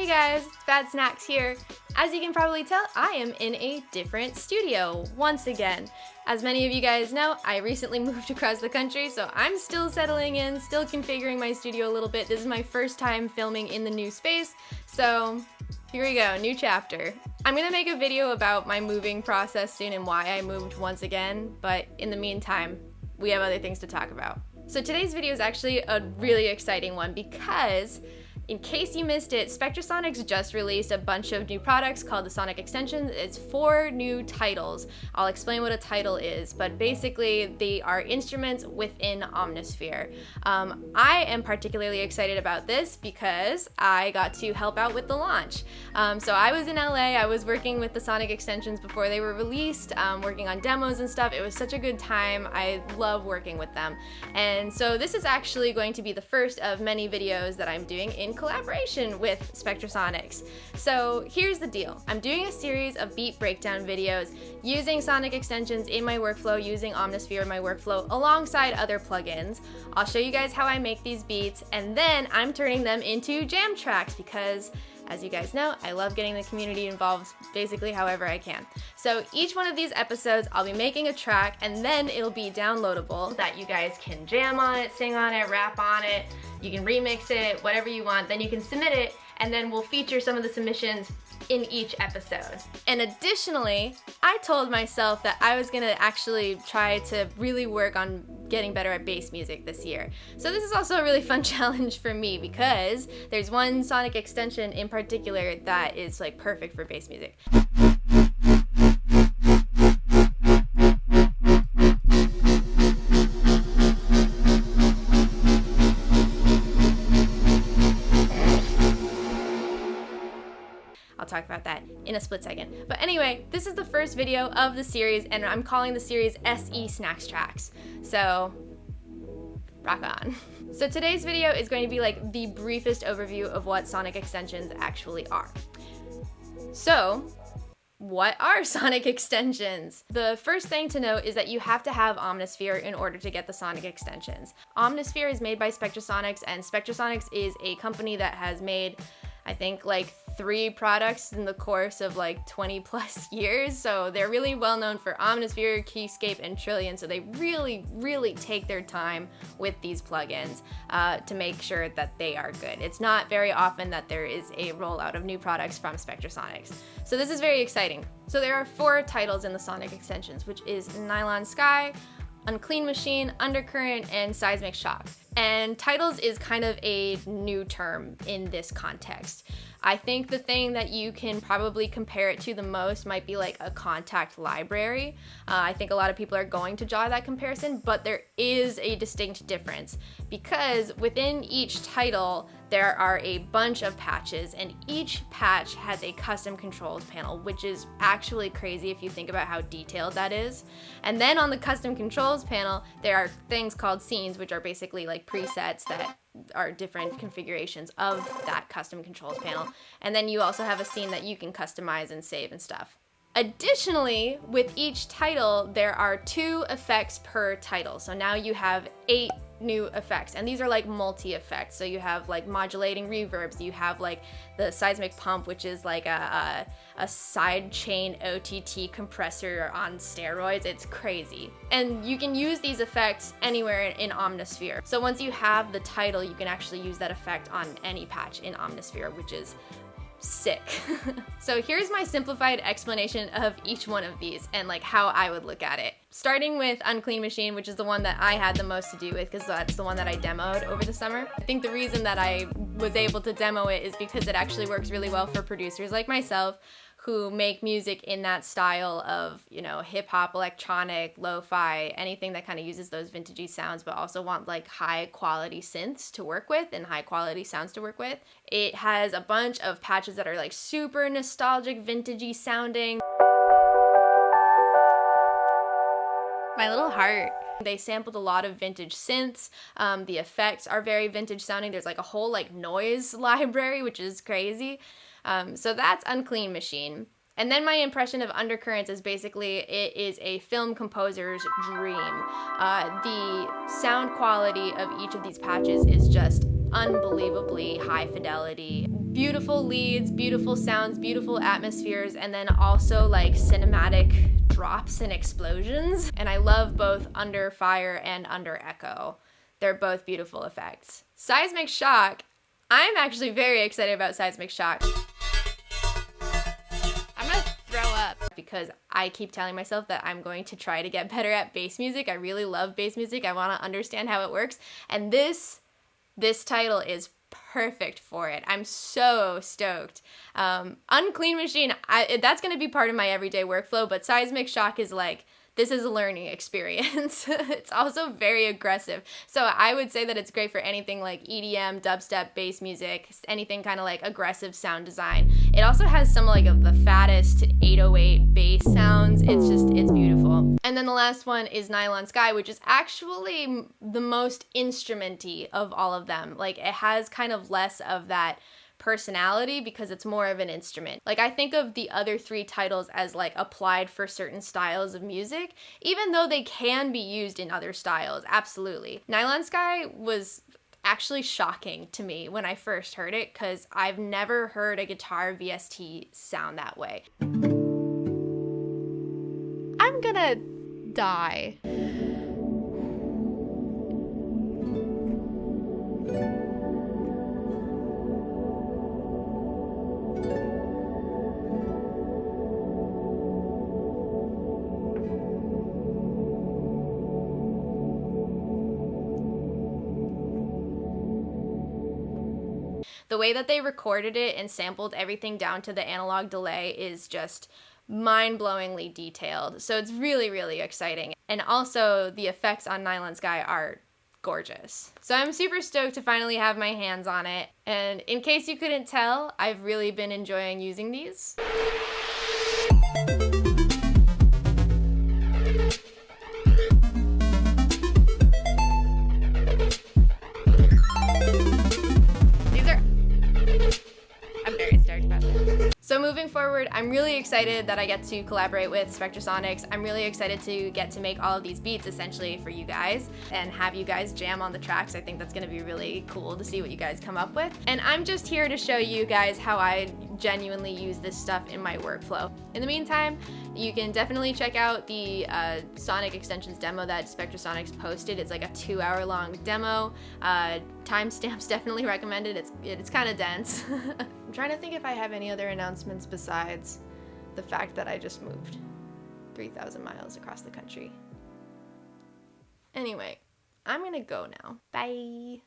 Hey guys, it's Bad Snacks here. As you can probably tell, I am in a different studio once again. As many of you guys know, I recently moved across the country, so I'm still settling in, still configuring my studio a little bit. This is my first time filming in the new space, so here we go, new chapter. I'm gonna make a video about my moving process soon and why I moved once again, but in the meantime, we have other things to talk about. So today's video is actually a really exciting one because, in case you missed it, Spectrasonics just released a bunch of new products called the Sonic Extensions. It's 4 new titles. I'll explain what a title is, but basically they are instruments within Omnisphere. I am particularly excited about this because I got to help out with the launch. So I was in LA, I was working with the Sonic Extensions before they were released, working on demos and stuff. It was such a good time. I love working with them. And so this is actually going to be the first of many videos that I'm doing in collaboration with Spectrasonics. So here's the deal. I'm doing a series of beat breakdown videos using Sonic Extensions in my workflow, using Omnisphere in my workflow alongside other plugins. I'll show you guys how I make these beats, and then I'm turning them into jam tracks because, as you guys know, I love getting the community involved basically however I can. So each one of these episodes, I'll be making a track and then it'll be downloadable so that you guys can jam on it, sing on it, rap on it, you can remix it, whatever you want, then you can submit it, and then we'll feature some of the submissions in each episode. And additionally, I told myself that I was gonna actually try to really work on getting better at bass music this year. So this is also a really fun challenge for me because there's one Sonic extension in particular that is like perfect for bass music. I'll talk about that in a split second. But anyway, this is the first video of the series and I'm calling the series SE Snacks Tracks. So, rock on. So today's video is going to be like the briefest overview of what Sonic Extensions actually are. So, what are Sonic Extensions? The first thing to note is that you have to have Omnisphere in order to get the Sonic Extensions. Omnisphere is made by Spectrasonics, and Spectrasonics is a company that has made, I think, like 3 products in the course of like 20 plus years. So they're really well known for Omnisphere, Keyscape, and Trillion. So they really take their time with these plugins to make sure that they are good. It's not very often that there is a rollout of new products from Spectrasonics. So this is very exciting. So there are 4 titles in the Sonic Extensions, which is Nylon Sky, Unclean Machine, Undercurrent, and Seismic Shock. And titles is kind of a new term in this context. I think the thing that you can probably compare it to the most might be like a contact library. I think a lot of people are going to draw that comparison, but there is a distinct difference because within each title, there are a bunch of patches and each patch has a custom controls panel, which is actually crazy if you think about how detailed that is. And then on the custom controls panel, there are things called scenes, which are basically like presets that are different configurations of that custom controls panel. And then you also have a scene that you can customize and save and stuff. Additionally, with each title, there are 2 effects per title. So now you have 8 new effects, and these are like multi-effects. So you have like modulating reverbs, you have like the seismic pump, which is like a side chain OTT compressor on steroids. It's crazy. And you can use these effects anywhere in Omnisphere. So once you have the title, you can actually use that effect on any patch in Omnisphere, which is sick. So here's my simplified explanation of each one of these and like how I would look at it. Starting with Unclean Machine, which is the one that I had the most to do with because that's the one that I demoed over the summer. I think the reason that I was able to demo it is because it actually works really well for producers like myself who make music in that style of, you know, hip hop, electronic, lo-fi, anything that kind of uses those vintagey sounds, but also want like high quality synths to work with and high quality sounds to work with. It has a bunch of patches that are like super nostalgic, vintagey sounding. My little heart. They sampled a lot of vintage synths. The effects are very vintage sounding. There's like a whole like noise library, which is crazy. So that's Unclean Machine. And then my impression of Undercurrents is basically it is a film composer's dream. The sound quality of each of these patches is just unbelievably high fidelity, beautiful leads, beautiful sounds, beautiful atmospheres, and then also like cinematic drops and explosions. And I love both Under Fire and Under Echo. They're both beautiful effects. Seismic Shock, I'm actually very excited about Seismic Shock. I'm gonna throw up because I keep telling myself that I'm going to try to get better at bass music. I really love bass music. I want to understand how it works. And this title is perfect for it. I'm so stoked. Unclean Machine, that's going to be part of my everyday workflow, but Seismic Shock is like, this is a learning experience. It's also very aggressive. So I would say that it's great for anything like EDM, dubstep, bass music, anything kind of like aggressive sound design. It also has some like of the fattest 808 bass sounds. It's beautiful. And then the last one is Nylon Sky, which is actually the most instrumenty of all of them. Like, it has kind of less of that personality because it's more of an instrument. Like, I think of the other three titles as like applied for certain styles of music, even though they can be used in other styles, absolutely. Nylon Sky was actually shocking to me when I first heard it because I've never heard a guitar VST sound that way. I'm gonna die. The way that they recorded it and sampled everything down to the analog delay is just mind-blowingly detailed. So it's really, really exciting. And also the effects on Nylon Sky are gorgeous. So I'm super stoked to finally have my hands on it. And in case you couldn't tell, I've really been enjoying using these. So moving forward, I'm really excited that I get to collaborate with Spectrasonics. I'm really excited to get to make all of these beats essentially for you guys and have you guys jam on the tracks. I think that's gonna be really cool to see what you guys come up with. And I'm just here to show you guys how I genuinely use this stuff in my workflow. In the meantime, you can definitely check out the Sonic Extensions demo that Spectrasonics posted. It's like a 2-hour-long demo. Timestamps definitely recommended. It's kind of dense. I'm trying to think if I have any other announcements besides the fact that I just moved 3,000 miles across the country. Anyway, I'm gonna go now. Bye.